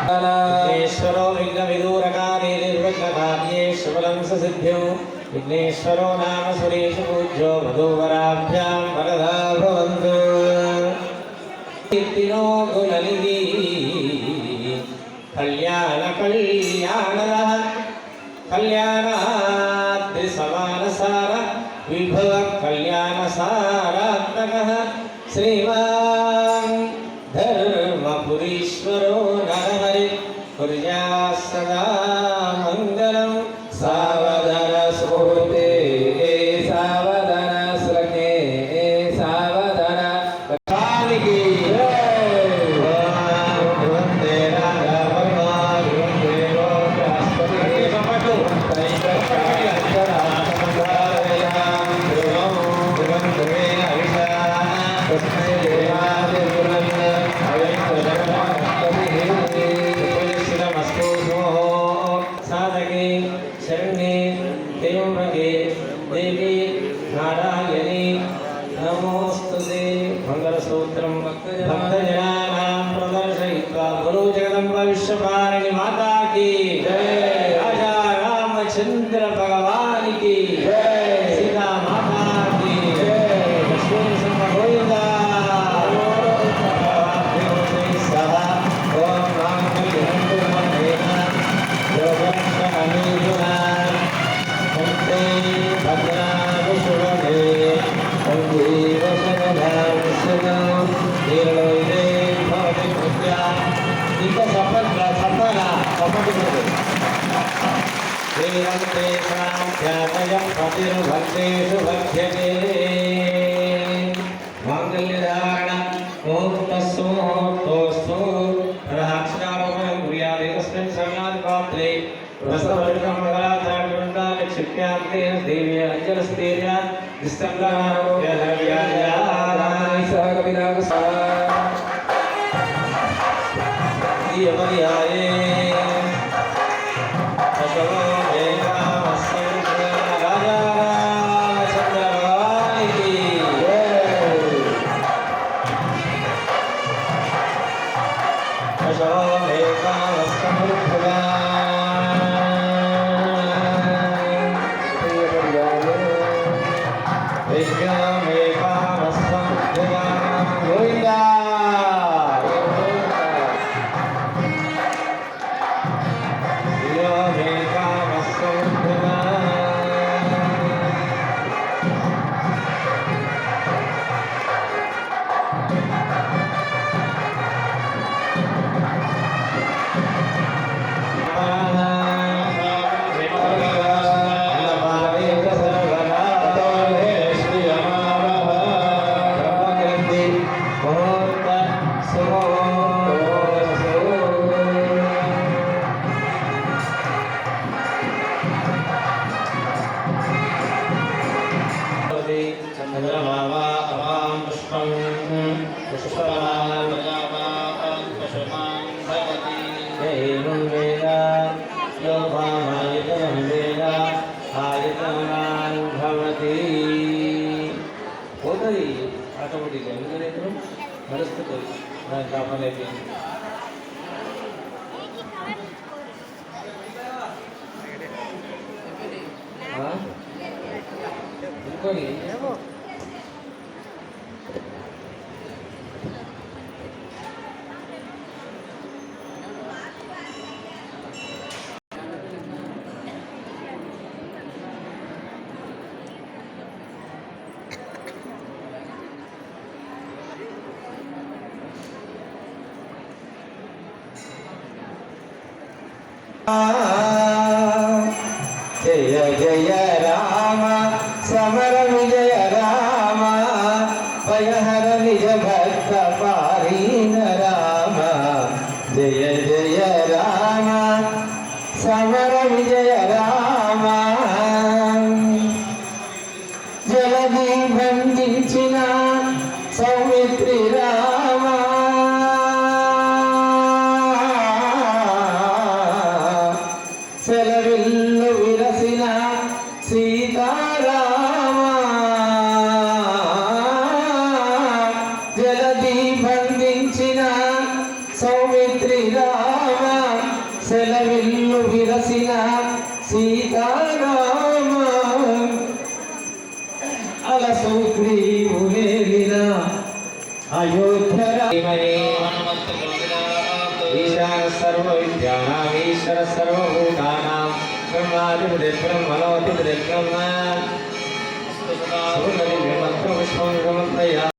विघ्नेश्वरो विघ्नविदूरकारे निर्विघ्नकार्येषु फलं सिद्ध्यौ विघ्नेश्वरो नाम सुरेषु पूज्यो वधूवराभ्यां वरदा भवन्तु कीर्तिनो गुणनिधि कल्याण कल्याणः कल्याणाद्रिसमानसार विभव कल्याणसारात्मकः श्रीमान् धर्मपुरीश्वरो नरहरि कुर्यात् सदा मङ्गलं सावधान स्फूर्ते सावधान स्रगे सावधान कालिकी देवी नारायणी नमोस्तुते मंगलसूत्रं भक्तजनानां प्रदर्शयित्वा गुरु जगदम्बा विश्वपालिनी माता की जय राजा रामचंद्र भगवान की जय सीता माता की जय लक्ष्मी सिंह गोविंदा ओम राम भक्तेषु भक्ष्यते माङ्गल्यधारण मुहूर्तस्सु मुहूर्तोऽस्तु रहाक्षरारोपणं कुर्यादेकस्मिन् समाधिपात्रे वस्त्रवर्गं मङ्गलाचार्यवृन्दानि क्षिप्यान्ते देवी अञ्जलस्तेर्या दिस्तम्भरारोप्यधव्याये जय जय राम समर विजय राम भयहर निज भक्त पारीन राम जय जय राम समर विजय राम जलधि बंदिंచిన सौमित्रि राम సెలవిల్లు విరసిన సీతారామ అల సుగ్రీవులేలిన అయోధ్య ఈశాన సర్వ విద్యానాం ఈశ్వర సర్వభూతానాం బ్రహ్మాధిపతి బ్రహ్మణోధిపతి బ్రహ్మ పుష్పం